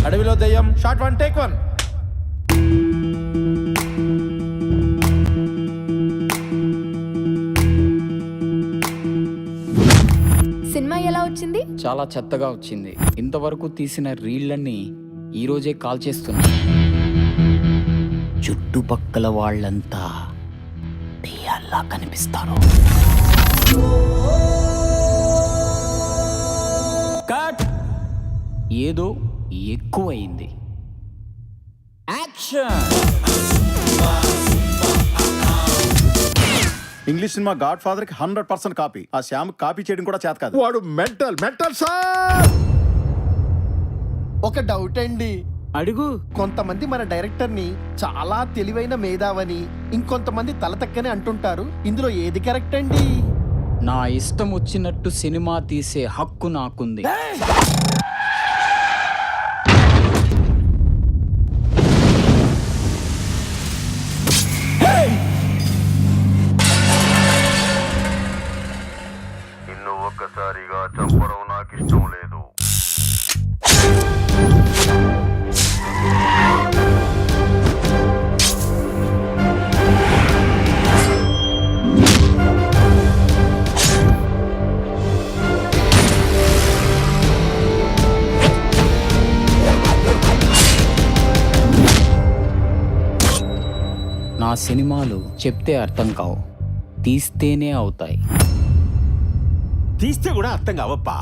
అడవిలో దెయ్యం short 1 take 1. Cinema ఎలా వచ్చింది? చాలా చెత్తగా వచ్చింది. ఇంతవరకు తీసిన రీళ్లన్నీ ఈరోజే కాల్ చేస్తున్నా. చుట్టుపక్కల వాళ్ళంతా దెయ్యాల్లా కనిపిస్తారు. కట్. ఏదో ఎక్కువైంది. Action. English cinema God father కి 100% కాపీ. ఆ శ్యామ్ కాపీ చేయడం కూడా చేత కాదు. వాడు మెంటల్ సార్. ఒక డౌట్ అండి, అడుగు. కొంతమంది మన డైరెక్టర్ ని చాలా తెలివైన మేధావని, ఇంకొంతమంది తలతక్కని అంటుంటారు. ఇందులో ఏది కరెక్ట్ అండి? నా ఇష్టం వచ్చినట్టు సినిమా తీసే హక్కు నాకుంది. నిన్ను ఒక్కసారిగా చంపడం నాకు ఇష్టం లేదు. నా సినిమాలు చెప్తే అర్థం కావు, తీస్తేనే అవుతాయి. తీస్తే కూడా అర్థం కావప్పా.